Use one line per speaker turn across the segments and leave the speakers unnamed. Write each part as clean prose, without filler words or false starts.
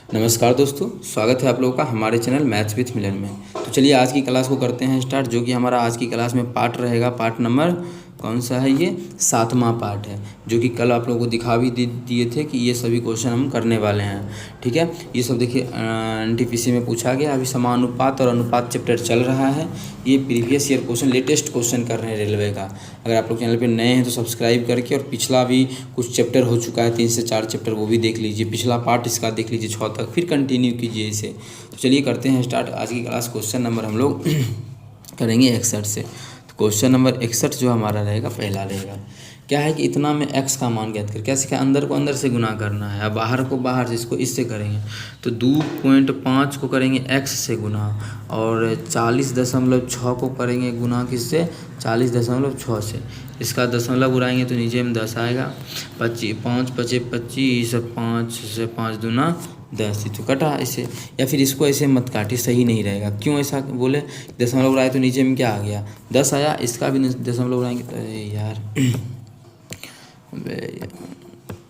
नमस्कार दोस्तों, स्वागत है आप लोगों का हमारे चैनल मैथ्स विथ मिलन में। तो चलिए आज की क्लास को करते हैं स्टार्ट, जो कि हमारा आज की क्लास में पार्ट रहेगा। पार्ट नंबर कौन सा है? ये 7वां पार्ट है, जो कि कल आप लोगों को दिखा भी दिए थे कि ये सभी क्वेश्चन हम करने वाले हैं। ठीक है, ये सब देखिए एनटीपीसी में पूछा गया। अभी समानुपात और अनुपात चैप्टर चल रहा है। ये previous year question, latest question कर रहे हैं रेलवे का। अगर आप लोग चैनल पे नए हैं तो सब्सक्राइब करके, और पिछला भी कुछ चैप्टर हो चुका है, 3 से 4 चैप्टर, वो भी देख लीजिए। पिछला पार्ट इसका देख लीजिए 6 तक, फिर कंटिन्यू कीजिए इसे। तो चलिए करते हैं स्टार्ट आज की क्लास। क्वेश्चन नंबर हम लोग करेंगे 61 से। तो क्वेश्चन नंबर 61 जो हमारा रहेगा, पहला रहेगा क्या है कि इतना में x का मान ज्ञात कर। क्या सीखा? अंदर को अंदर से गुना करना है, अब बाहर को बाहर से, इसको इससे करेंगे। तो 2.5 को करेंगे x से गुना, और 40.6 को करेंगे गुना किससे? 40.6 से। इसका दशमलव उड़ाएंगे तो नीचे में 10 आएगा। 25 5 पचे 25, 5 से 5 दूना 10, तो कटा ऐसे। या फिर इसको ऐसे मत काटिए, सही नहीं रहेगा। क्यों ऐसा बोले? दशमलव उड़ाए तो नीचे में क्या आ गया? 10 आया। इसका भी दशमलव उड़ाएंगे तो अरे यार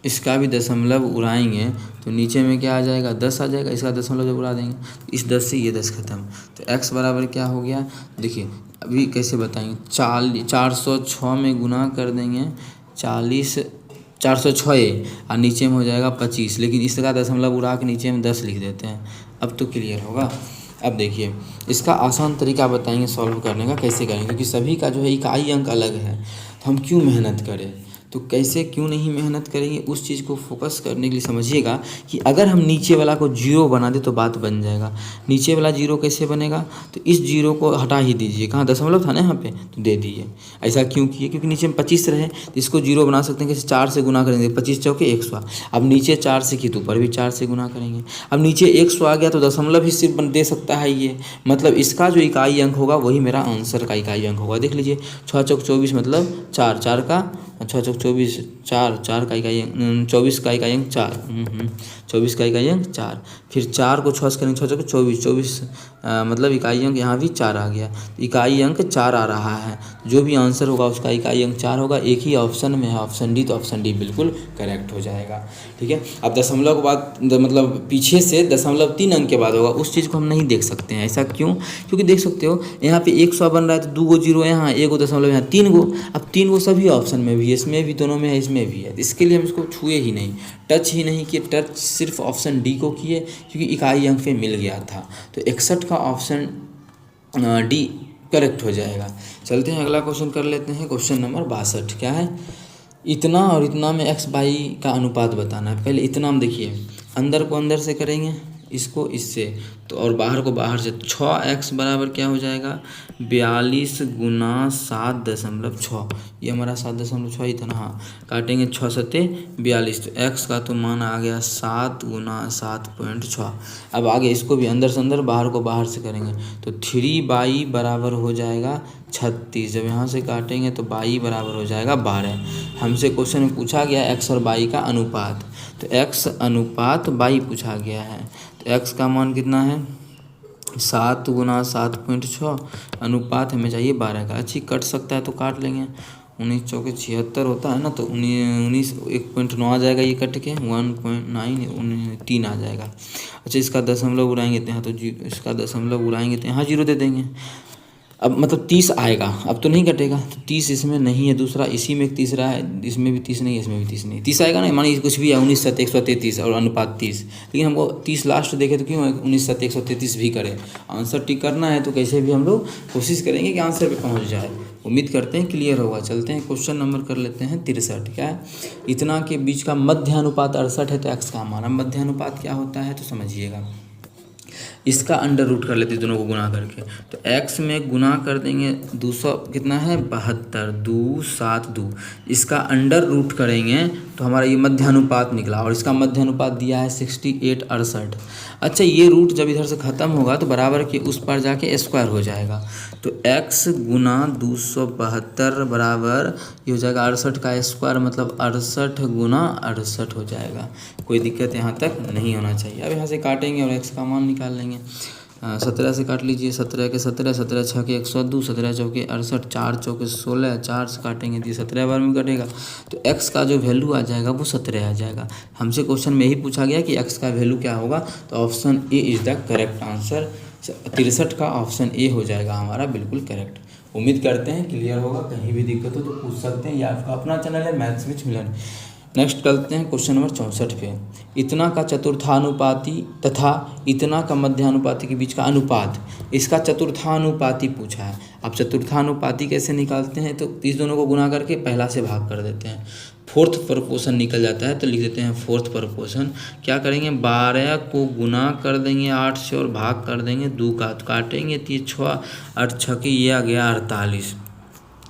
इसका भी दशमलव उड़ाएंगे तो नीचे में क्या आ जाएगा? 10 आ जाएगा। इसका दशमलव जब उड़ा देंगे तो इस 10 से ये 10 खत्म। तो x बराबर क्या हो गया? देखिए अभी कैसे बताएंगे। 406 में गुना कर देंगे 406 और नीचे में हो जाएगा 25, लेकिन इसका दशमलव उड़ा के नीचे में 10 लिख देते हैं। अब तो क्लियर होगा। अब देखिए इसका आसान तरीका बताएंगे सॉल्व करने का, कैसे करेंगे, क्योंकि सभी का जो है इकाई अंक अलग है। तो हम क्यों मेहनत करें? तो कैसे क्यों नहीं मेहनत करेंगे, उस चीज़ को फोकस करने के लिए समझिएगा कि अगर हम नीचे वाला को जीरो बना दे तो बात बन जाएगा। नीचे वाला जीरो कैसे बनेगा? तो इस जीरो को हटा ही दीजिए। कहाँ दशमलव था ना यहाँ पे, तो दे दिए। ऐसा क्यों किए? क्योंकि नीचे में 25 रहे, तो इसको जीरो बना सकते हैं। कैसे? 4 से गुना करेंगे, 25 चौके 100। अब नीचे 4 से की तो ऊपर भी 4 से गुना करेंगे। अब नीचे 100 आ गया तो दशमलव ही सिर्फ दे सकता है ये, मतलब इसका जो इकाई अंक होगा वही मेरा आंसर का इकाई अंक होगा। देख लीजिए 6 चौक 24 मतलब 4, 4 का 6 चौक 24, 4, 4 का इकाई अंक 24 का इकाई अंक 4, 24 का इकाई अंक 4। फिर 4 को 6 से करेंगे 6 चौक 24, 24 मतलब इकाई अंक यहाँ भी 4 आ गया। तो इकाई अंक 4 आ रहा है, जो भी आंसर होगा उसका इकाई अंक 4 होगा। एक ही ऑप्शन में है, ऑप्शन डी, तो ऑप्शन डी बिल्कुल करेक्ट हो जाएगा। ठीक है। अब दशमलव के बाद मतलब पीछे से दशमलव 3 अंक के बाद होगा, उस चीज़ को हम नहीं देख सकते हैं। ऐसा क्यों? क्योंकि देख सकते हो यहाँ पे 100 बन रहा है तो 2 गो जीरो यहाँ, 1 गो दशमलव यहाँ, 3 गो। अब 3 गो सभी ऑप्शन में भी है, इसमें भी, दोनों में है, इसमें भी है। इसके लिए हम इसको छुए ही नहीं, टच ही नहीं किए। टच सिर्फ ऑप्शन डी को किए, क्योंकि इकाई अंक पे मिल गया था। तो 61 का ऑप्शन डी करेक्ट हो जाएगा। चलते हैं अगला क्वेश्चन कर लेते हैं। क्वेश्चन नंबर 62 क्या है? इतना और इतना में x बाई का अनुपात बताना है। पहले इतना हम देखिए, अंदर को अंदर से करेंगे, इसको इससे, तो और बाहर को बाहर से। 6x बराबर क्या हो जाएगा? 42 गुना 7.6। ये हमारा 7.6 ही था ना। हाँ, काटेंगे 6 सत्ते 42, तो x का तो मान आ गया 7 गुना 7.6। अब आगे इसको भी अंदर से अंदर, बाहर को बाहर से करेंगे, तो 3 बराबर हो जाएगा 36। जब यहाँ से काटेंगे तो बाई बराबर हो जाएगा 12। हमसे क्वेश्चन में पूछा गया x और बाई का अनुपात, तो x अनुपात बाई पूछा गया है। तो x का मान कितना है? 7 गुना 7.6, अनुपात हमें चाहिए 12 का। अच्छी कट सकता है तो काट लेंगे। 19 चौके 76 होता है ना, तो 19 1.9 आ जाएगा, ये कट के 1.9 3 आ जाएगा। अच्छा, इसका दशमलव उड़ाएंगे तो यहाँ, तो इसका दशमलव उड़ाएंगे तो यहाँ जीरो दे देंगे। अब मतलब 30 आएगा, अब तो नहीं कटेगा, तो 30 इसमें नहीं है। दूसरा इसी में एक तीसरा है, इसमें भी 30 नहीं है, इसमें भी 30 नहीं। 30 आएगा ना, मानिए कुछ भी है, 19 7 133 और अनुपात 30, लेकिन हमको 30 लास्ट देखे तो क्यों 19 7 133 भी करें। आंसर टिक करना है तो कैसे भी हम लोग कोशिश करेंगे कि आंसर पे पहुँच जाए। उम्मीद करते हैं क्लियर होगा। चलते हैं क्वेश्चन नंबर कर लेते हैं 63। क्या है? इतना के बीच का मध्य अनुपात 68 है, तो x का मान। मध्य अनुपात क्या होता है तो समझिएगा। इसका अंडर रूट कर लेते हैं दोनों को गुना करके, तो x में गुना कर देंगे 200 कितना है 72, 2 7 2। इसका अंडर रूट करेंगे तो हमारा ये मध्यानुपात निकला, और इसका मध्यानुपात दिया है 68 68। अच्छा, ये रूट जब इधर से ख़त्म होगा तो बराबर के उस पर जाके स्क्वायर हो जाएगा। तो x गुना 272 बराबर ये हो जाएगा 68 का स्क्वायर, मतलब 68 गुना 68 हो जाएगा। कोई दिक्कत यहाँ तक नहीं होना चाहिए। अब यहाँ से काटेंगे और x का मान निकाल लेंगे। 17 से काट लीजिए, 17 के 17, 17 छः के 102, 17 चौके 68, 4 चौके 16, 4 से काटेंगे तो 17 बार में कटेगा। तो x का जो वैल्यू आ जाएगा वो 17 आ जाएगा। हमसे क्वेश्चन में यही पूछा गया कि x का वैल्यू क्या होगा, तो option A is the correct answer. 63 का ऑप्शन ए हो जाएगा हमारा बिल्कुल करेक्ट। उम्मीद करते हैं क्लियर होगा। कहीं भी दिक्कत हो तो पूछ सकते हैं, या अपना चैनल है मैथ्स विद मिलन। नेक्स्ट करते हैं क्वेश्चन नंबर 64 पे। इतना का चतुर्थानुपाती तथा इतना का मध्यानुपाती के बीच का अनुपात, इसका चतुर्थानुपाती पूछा है। अब चतुर्थानुपाती कैसे निकालते हैं, तो इस दोनों को गुना करके पहला से भाग कर देते हैं। फोर्थ प्रपोर्शन निकल जाता है तो लिख देते हैं फोर्थ प्रपोर्शन। क्या करेंगे, 12 को गुना कर देंगे 8 से और भाग कर देंगे 2 का, तो काटेंगे 3 6 8 6 की, ये आ गया 48।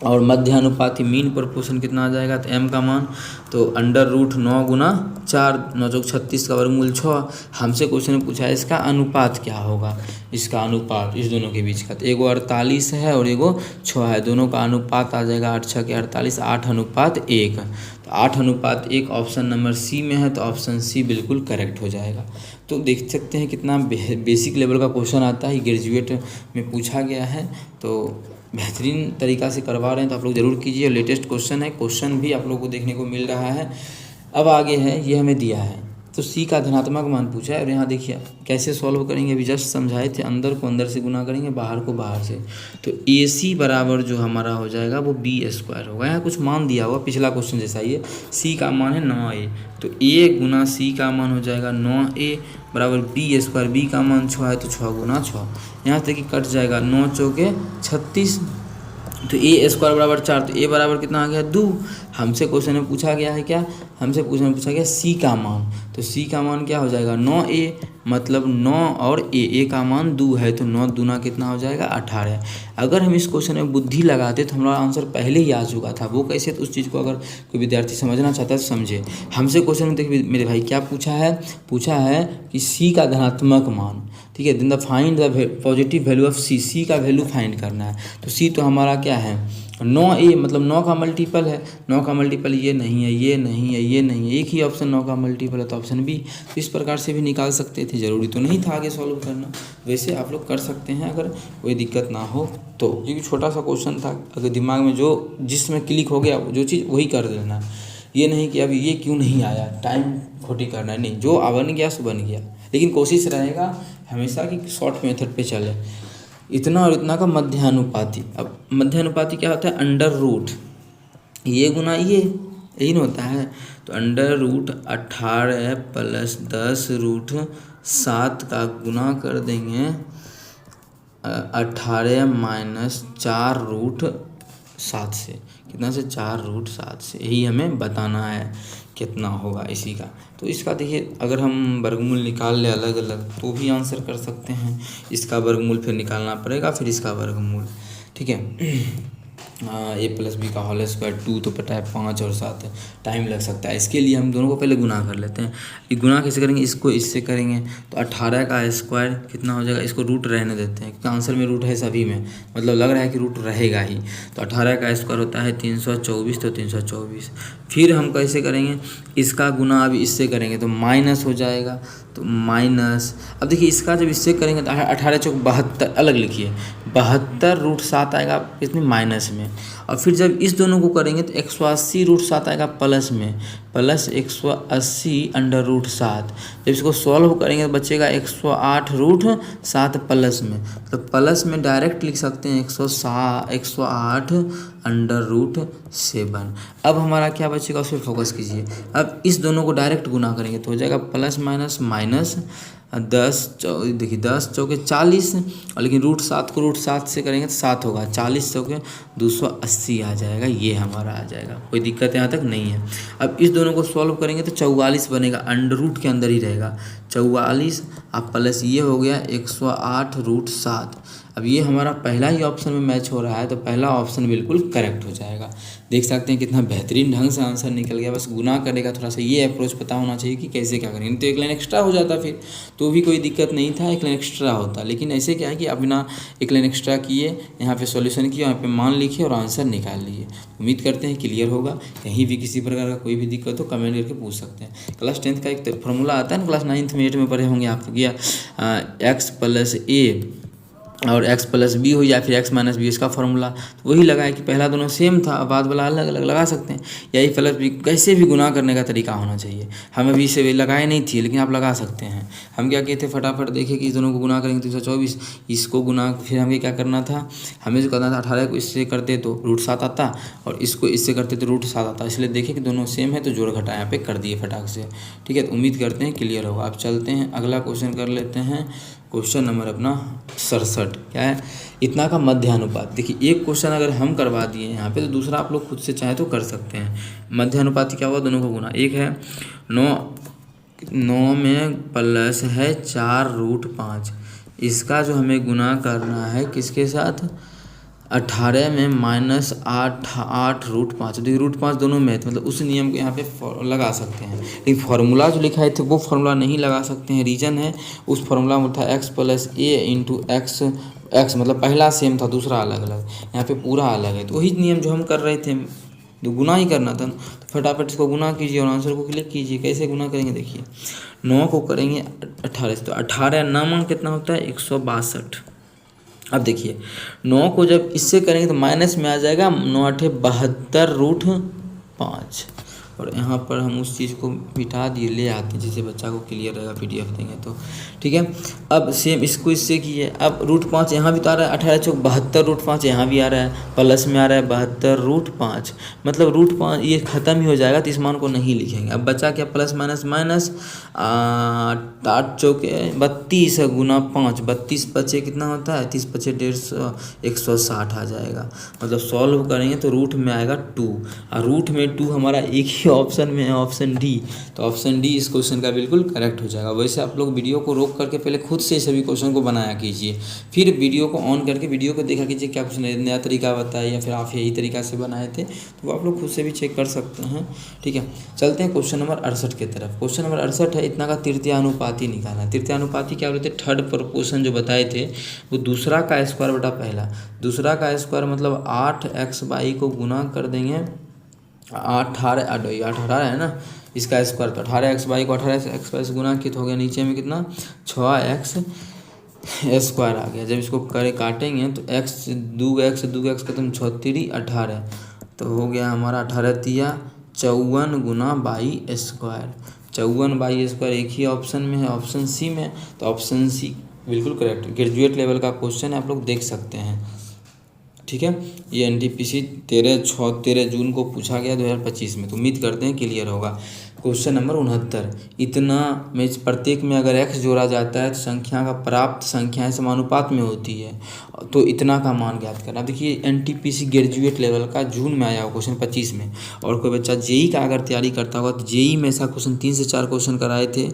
और मध्यानुपाती मीन प्रपोर्शन कितना आ जाएगा, तो m का मान तो √9 गुना 4, 9 चौक 36 का वर्गमूल 6। हमसे क्वेश्चन में पूछा है इसका अनुपात क्या होगा, इसका अनुपात इस दोनों के बीच का, तो एगो 48 है और एगो 6 है, दोनों का अनुपात आ जाएगा 8 6 के 48, 8:1। तो 8:1 ऑप्शन नंबर सी में है, तो ऑप्शन सी बिल्कुल करेक्ट हो जाएगा। तो देख सकते हैं कितना बेसिक लेवल का क्वेश्चन आता है, ग्रेजुएट में पूछा गया है, तो बेहतरीन तरीक़ा से करवा रहे हैं, तो आप लोग ज़रूर कीजिए। लेटेस्ट क्वेश्चन है, क्वेश्चन भी आप लोगों को देखने को मिल रहा है। अब आगे है, ये हमें दिया है तो सी का धनात्मक मान पूछा है, और यहाँ देखिए कैसे सॉल्व करेंगे, अभी जस्ट समझाए थे। अंदर को अंदर से गुना करेंगे, बाहर को बाहर से, तो ए सी बराबर जो हमारा हो जाएगा वो b² होगा। यहाँ कुछ मान दिया हुआ पिछला क्वेश्चन जैसा ही है। सी का मान है 9a, तो a गुना सी का मान हो जाएगा 9a बराबर b²। b का मान 6 है तो 6 गुना 6, यहाँ तक कि कट जाएगा 9 चौके 36, तो a² बराबर 4, तो a बराबर कितना आ गया 2। हमसे क्वेश्चन में पूछा गया है क्या, हमसे क्वेश्चन में पूछा गया c का मान, तो c का मान क्या हो जाएगा 9a, मतलब 9 और a का मान 2 है, तो 9 दूना कितना हो जाएगा 18। अगर हम इस क्वेश्चन में बुद्धि लगाते तो हमारा आंसर पहले ही आ चुका था। वो कैसे, तो उस चीज़ को अगर कोई विद्यार्थी समझना चाहता है तो समझे। हमसे क्वेश्चन में देखिए मेरे भाई क्या पूछा है कि c का धनात्मक मान, ठीक है, then the find the positive value of C का वैल्यू फाइंड करना है। तो सी तो हमारा क्या है 9a, मतलब 9 का मल्टीपल है, 9 का मल्टीपल ये नहीं है, ये नहीं है, ये नहीं है, एक ही ऑप्शन 9 का मल्टीपल है, तो ऑप्शन बी। तो इस प्रकार से भी निकाल सकते थे, ज़रूरी तो नहीं था आगे सॉल्व करना, वैसे आप लोग कर सकते हैं अगर कोई दिक्कत ना हो तो, क्योंकि छोटा सा क्वेश्चन था। अगर दिमाग में जो जिसमें क्लिक हो गया जो चीज़ वही कर देना, ये नहीं कि अभी ये क्यों नहीं आया, टाइम खोटी करना नहीं, जो बन गया सो बन गया। लेकिन कोशिश रहेगा हमेशा कि शॉर्ट मेथड पे चले। इतना और इतना का मध्यानुपाती, अब मध्यानुपाती क्या होता है, √ ये गुना ये, यही ना होता है। तो √18 + 10√7 का गुना कर देंगे 18 - 4√7 से, कितना से 4√7 से, यही हमें बताना है कितना होगा इसी का। तो इसका देखिए अगर हम वर्गमूल निकाल ले अलग अलग तो भी आंसर कर सकते हैं। इसका वर्गमूल फिर निकालना पड़ेगा, फिर इसका वर्गमूल, ठीक है। a + b का होल स्क्वायर 2 तो पता है 5 और 7 है, टाइम लग सकता है। इसके लिए हम दोनों को पहले गुना कर लेते हैं। ये गुना कैसे करेंगे, इसको इससे करेंगे तो 18 का स्क्वायर कितना हो जाएगा, इसको रूट रहने देते हैं क्योंकि आंसर में रूट है सभी में, मतलब लग रहा है कि रूट रहेगा ही। तो 18 का स्क्वायर होता है 324, तो 324। फिर हम कैसे करेंगे, इसका गुना अभी इससे करेंगे तो माइनस हो जाएगा, तो माइनस। अब देखिए इसका जब इससे करेंगे तो 18 चौक 72, अलग लिखिए 72√7 आएगा इसमें माइनस में। और फिर जब इस दोनों को करेंगे तो 180√7 आएगा प्लस में, प्लस 180√7। जब इसको सॉल्व करेंगे तो बचेगा 108√7 प्लस में, तो प्लस में डायरेक्ट लिख सकते हैं 108√7। अब हमारा क्या बचेगा उस पर फोकस कीजिए। अब इस दोनों को डायरेक्ट गुना करेंगे तो हो जाएगा प्लस माइनस माइनस 10 देखिए 10 चौके 40, और लेकिन √7 को √7 से करेंगे तो 7 होगा, 40 चौके 280 आ जाएगा, ये हमारा आ जाएगा। कोई दिक्कत यहाँ तक नहीं है। अब इस दोनों को सॉल्व करेंगे तो 44 बनेगा, अंडर के अंदर ही रहेगा 44। अब प्लस ये हो गया 108√7। अब ये हमारा पहला ही ऑप्शन में मैच हो रहा है, तो पहला ऑप्शन बिल्कुल करेक्ट हो जाएगा। देख सकते हैं कितना बेहतरीन ढंग से आंसर निकल गया। बस गुना करने का थोड़ा सा ये अप्रोच पता होना चाहिए कि कैसे क्या करेंगे, तो एक लाइन एक्स्ट्रा हो जाता फिर तो भी कोई दिक्कत नहीं था, एक लाइन एक्स्ट्रा होता। लेकिन ऐसे क्या है कि आप बिना एक लाइन एक्स्ट्रा किए यहाँ पे सॉल्यूशन किया, यहाँ पे मान लिखिए और आंसर निकाल लिए। उम्मीद करते हैं क्लियर होगा। कहीं भी किसी प्रकार का कोई भी दिक्कत हो कमेंट करके पूछ सकते हैं। क्लास 10th का एक फॉर्मूला आता है ना, क्लास 9th में 8 में पढ़े होंगे आप, गया एक्स प्लस ए और x प्लस बी हो या फिर x माइनस बी, इसका फॉर्मूला तो वही लगाया कि पहला दोनों सेम था, बाद वाला अलग अलग लगा सकते हैं। या ए प्लस बी कैसे भी गुना करने का तरीका होना चाहिए। हम अभी इसे लगाए नहीं थी लेकिन आप लगा सकते हैं। हम क्या किए थे, फटाफट देखे कि इस दोनों को गुना करेंगे 324, इसको गुना, फिर हमें क्या करना था, हमें जो करना था 18 को इससे करते तो √7 आता और इसको इससे करते तो √7 आता। इसलिए देखें कि दोनों सेम है तो जोड़ घटा यहाँ पे कर दिए फटाक से। ठीक है, तो उम्मीद करते हैं क्लियर होगा। अब चलते हैं अगला क्वेश्चन कर लेते हैं। क्वेश्चन नंबर अपना 67 क्या है, इतना का मध्य अनुपात। देखिए एक क्वेश्चन अगर हम करवा दिए यहाँ पे तो दूसरा आप लोग खुद से चाहे तो कर सकते हैं। मध्य अनुपात क्या हुआ, दोनों को गुना। एक है 9 में प्लस है 4√5, इसका जो हमें गुना करना है किसके साथ, 18 में -8√5। देखिए √5 दोनों में है तो मतलब उस नियम को यहाँ पे लगा सकते हैं। लेकिन फार्मूला जो लिखा है तो वो फार्मूला नहीं लगा सकते हैं। रीज़न है उस फार्मूला में था x प्लस ए इंटू एक्स, मतलब पहला सेम था दूसरा अलग अलग, यहाँ पे पूरा अलग है। तो वही नियम जो हम कर रहे थे, तो गुना ही करना था, तो फटाफट इसको गुना कीजिए और आंसर को क्लिक कीजिए। कैसे गुना करेंगे, देखिए 9 को करेंगे 18 से, तो 18 9 कितना होता है 162। अब देखिए 9 को जब इससे करेंगे तो माइनस में आ जाएगा, 9 8 72√5 और यहाँ पर हम उस चीज़ को मिटा दिए, ले आते हैं जिससे बच्चा को क्लियर रहेगा, PDF देंगे तो ठीक है। अब सेम इसको इससे किए, अब √5 यहाँ भी तो आ रहा है, 18 चौक 72√5 यहाँ भी आ रहा है, प्लस में आ रहा है 72√5, मतलब √5 ये ख़त्म ही हो जाएगा तो इस मान को नहीं लिखेंगे। अब बचा क्या, प्लस माइनस माइनस, 8 चौक 32 गुना 5, 32 बचे कितना होता है, 30 बचे 150, 160 आ जाएगा। मतलब सॉल्व करेंगे तो रूट में आएगा 2 और रूट में 2 हमारा एक ही ऑप्शन में है, ऑप्शन डी। तो ऑप्शन डी इस क्वेश्चन का बिल्कुल करेक्ट हो जाएगा। वैसे आप लोग वीडियो को रोक करके पहले खुद से सभी क्वेश्चन को बनाया कीजिए, फिर वीडियो को ऑन करके वीडियो को देखा कीजिए क्या कुछ नया तरीका बताया या फिर आप यही तरीका से बनाए थे, तो वो आप लोग खुद से भी चेक कर सकते हैं। ठीक है, चलते हैं क्वेश्चन नंबर 68 की तरफ। क्वेश्चन नंबर 68 है, इतना का तृतीयानुपाती निकालना। तृतीयानुपाती क्या बोलते हैं, थर्ड प्रोपोर्शन जो बताए थे वो दूसरा का स्क्वायर बटा पहला। दूसरा का स्क्वायर मतलब 8x/y को गुना कर देंगे 18 है ना, इसका स्क्वायर तो 18x/y को 18x/y से गुना किया तो हो गया नीचे में कितना 6x स्क्वायर आ गया। जब इसको करे काटेंगे तो x 2x खत्म 36 18, तो हो गया हमारा 18 तिया 54 गुना बाई स्क्वायर। 54 बाई स्क्वायर एक ही ऑप्शन में है, ऑप्शन सी में, तो ऑप्शन सी बिल्कुल करेक्ट। ग्रेजुएट लेवल का क्वेश्चन है, आप लोग देख सकते हैं। ठीक है, ये NTPC 13 जून को पूछा गया 2025 में, तो उम्मीद करते हैं क्लियर होगा। क्वेश्चन नंबर 69, इतना में प्रत्येक में अगर x जोड़ा जाता है तो संख्या का प्राप्त संख्याएं समानुपात में होती है, तो इतना का मान ज्ञात करना। देखिए NTPC ग्रेजुएट लेवल का जून में आया हुआ क्वेश्चन 25 में, और कोई बच्चा जेई का अगर तैयारी करता होगा तो जेई में ऐसा क्वेश्चन 3 से 4 क्वेश्चन कराए थे,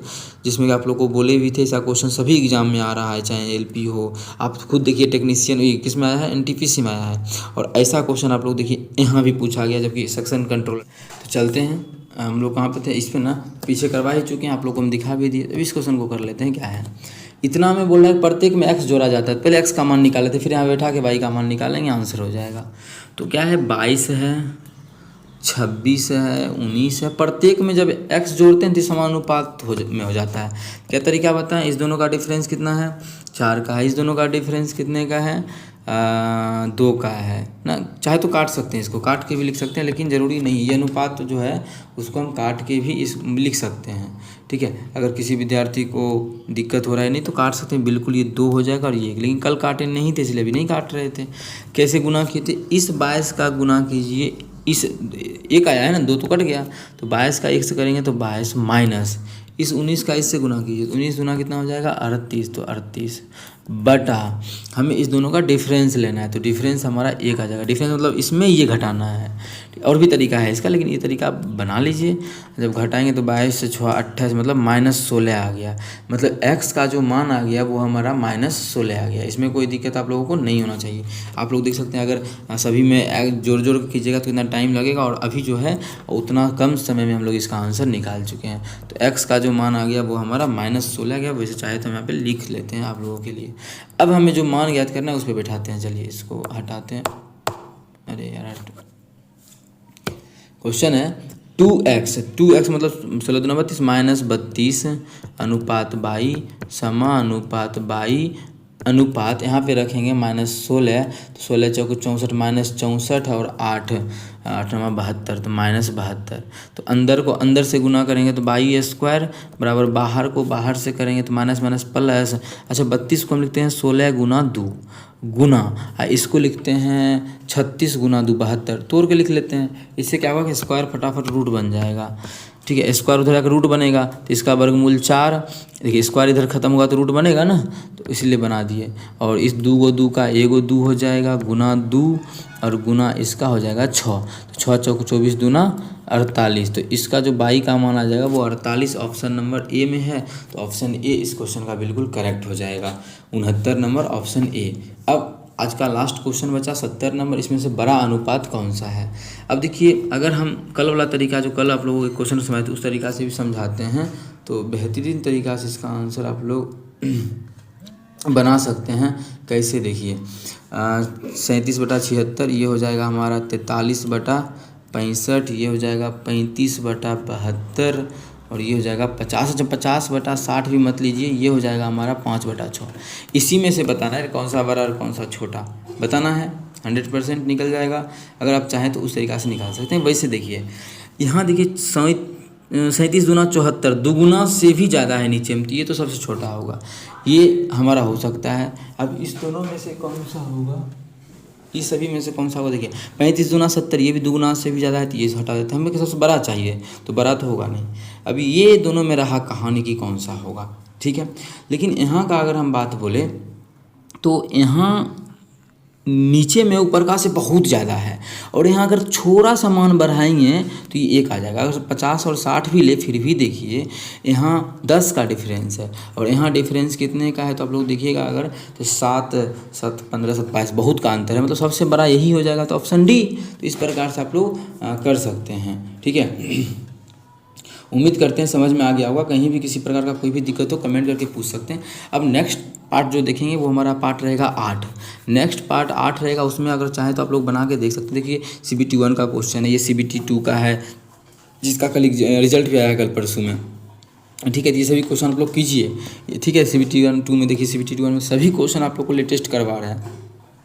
जिसमें आप लोग को बोले भी थे ऐसा क्वेश्चन सभी एग्जाम में आ रहा है, चाहे LP हो। आप खुद देखिए टेक्नीशियन किस में आया है, NTPC में आया है, और ऐसा क्वेश्चन आप लोग देखिए यहाँ भी पूछा गया, जबकि सेक्शन कंट्रोल। तो चलते हैं, हम लोग कहाँ पे थे, इस पर ना पीछे करवा ही चुके हैं, आप लोग को हम दिखा भी दिए। तो इस क्वेश्चन को कर लेते हैं। क्या है, इतना में बोल रहा है प्रत्येक में x जोड़ा जाता है, पहले x का मान निकाले थे, फिर यहाँ बैठा के y का मान निकालेंगे, आंसर हो जाएगा। तो क्या है, 22 है, 26 है, 19 है, प्रत्येक में जब x जोड़ते हैं तो समानुपात में हो जाता है। क्या तरीका बताएं, इस दोनों का डिफरेंस कितना है, 4 का है, इस दोनों का डिफरेंस कितने का है, 2 का है ना। चाहे तो काट सकते हैं, इसको काट के भी लिख सकते हैं, लेकिन ज़रूरी नहीं, ये अनुपात जो है उसको हम काट के भी इस लिख सकते हैं। ठीक है, अगर किसी विद्यार्थी को दिक्कत हो रहा है नहीं तो काट सकते हैं, बिल्कुल ये 2 हो जाएगा और ये, लेकिन कल काटे नहीं थे इसलिए अभी नहीं काट रहे थे। कैसे गुना किए थे, इस 22 का गुना कीजिए, इस एक आया है ना, 2 तो कट गया, तो 22 का 1 से करेंगे तो 22 माइनस इस 19 का इससे गुना कीजिए, तो 19 गुना कितना हो जाएगा 38, तो 38 बटा हमें इस दोनों का डिफरेंस लेना है, तो डिफरेंस हमारा 1 आ जाएगा। डिफरेंस मतलब इसमें ये घटाना है, और भी तरीका है इसका, लेकिन ये तरीका आप बना लीजिए। जब घटाएंगे तो 22 से 6 28 मतलब -16 आ गया, मतलब x का जो मान आ गया वो हमारा -16 आ गया। इसमें कोई दिक्कत आप लोगों को नहीं होना चाहिए। आप लोग देख सकते हैं, अगर सभी में जोड़ जोड़ के कीजिएगा तो इतना टाइम लगेगा, और अभी जो है उतना कम समय में हम लोग इसका आंसर निकाल चुके हैं। तो x का जो मान आ गया वो हमारा -16 गया। वैसे चाहे तो हम यहाँ पे लिख लेते हैं आप लोगों के लिए। अब हमें जो मान ज्ञात करना है उस पर बैठाते हैं। चलिए इसको हटाते हैं। अरे यार, क्वेश्चन है 2x मतलब 16 दूना 32 -32 अनुपात 22 समानुपात 22 अनुपात यहाँ पे रखेंगे -16, तो 16 चौको 64 -64 और 8 72, तो -72। तो अंदर को अंदर से गुना करेंगे तो 22² बराबर बाहर को बाहर से करेंगे तो माइनस माइनस प्लस। अच्छा 32 को हम लिखते हैं 16 गुना 2 गुना, इसको लिखते हैं 36 गुना 2 72, तोड़ के लिख लेते हैं। इससे क्या होगा कि स्क्वायर फटाफट रूट बन जाएगा। ठीक है, स्क्वायर उधर आकर रूट बनेगा तो इसका वर्गमूल 4। देखिए स्क्वायर इधर खत्म होगा तो रूट बनेगा ना, तो इसलिए बना दिए। और इस 2 को 2 का 1 को 2 हो जाएगा गुना 2 और गुना इसका हो जाएगा 6, तो 6 चौक 24 दूना 48। तो इसका जो 22 का मान आ जाएगा वो 48 ऑप्शन नंबर ए में है। तो ऑप्शन ए इस क्वेश्चन का बिल्कुल करेक्ट हो जाएगा, 69 नंबर ऑप्शन ए। अब आज का लास्ट क्वेश्चन बचा 70 नंबर। इसमें से बड़ा अनुपात कौन सा है। अब देखिए, अगर हम कल वाला तरीका जो कल आप लोगों के क्वेश्चन समझाए थे उस तरीका से भी समझाते हैं तो बेहतरीन तरीका से इसका आंसर आप लोग बना सकते हैं। कैसे, देखिए 37/76 ये हो जाएगा हमारा 43/65, ये हो जाएगा 35/72 और ये हो जाएगा 50। जब 50/60 भी मत लीजिए, ये हो जाएगा हमारा 5/6। इसी में से बताना है कौन सा बड़ा और कौन सा छोटा बताना है। 100% निकल जाएगा। अगर आप चाहें तो उस तरीक़ा से निकाल सकते हैं। वैसे देखिए यहाँ देखिए 37 दूना 74 दुगुना से भी ज़्यादा है नीचे में, तो ये तो सबसे छोटा होगा, ये हमारा हो सकता है। अब इस दोनों में से कौन सा होगा, इस सभी में से कौन सा होगा। देखिए 35 दूना 70 ये भी दुगुना से भी ज़्यादा है, तो ये हटा देते हैं। हमें सबसे बड़ा चाहिए, तो बड़ा तो होगा नहीं। अभी ये दोनों में रहा कहानी की कौन सा होगा, ठीक है। लेकिन यहाँ का अगर हम बात बोले तो यहाँ नीचे में ऊपर का से बहुत ज़्यादा है, और यहाँ अगर थोड़ा सा मान बढ़ाएंगे तो ये 1 आ जाएगा। अगर 50 और 60 भी ले फिर भी देखिए यहाँ 10 का डिफरेंस है, और यहाँ डिफरेंस कितने का है तो आप लोग देखिएगा अगर तो 7 7 15 27 बहुत का अंतर है, मतलब सबसे बड़ा यही हो जाएगा। तो ऑप्शन डी। तो इस प्रकार से आप लोग कर सकते हैं, ठीक है। उम्मीद करते हैं समझ में आ गया होगा। कहीं भी किसी प्रकार का कोई भी दिक्कत हो कमेंट करके पूछ सकते हैं। अब नेक्स्ट पार्ट जो देखेंगे वो हमारा पार्ट रहेगा 8। नेक्स्ट पार्ट 8 रहेगा, उसमें अगर चाहें तो आप लोग बना के देख सकते हैं। देखिए CBT 1 का क्वेश्चन है, ये CBT 2 का है जिसका कल रिजल्ट भी आया कल परसों में, ठीक है। ये सभी क्वेश्चन आप लोग कीजिए, ठीक है। CBT 1 2 में देखिए CBT 1 में सभी क्वेश्चन आप लोग को लेटेस्ट करवा रहे हैं,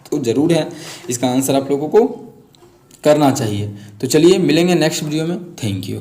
तो ज़रूर है इसका आंसर आप लोगों को करना चाहिए। तो चलिए मिलेंगे नेक्स्ट वीडियो में। Thank you.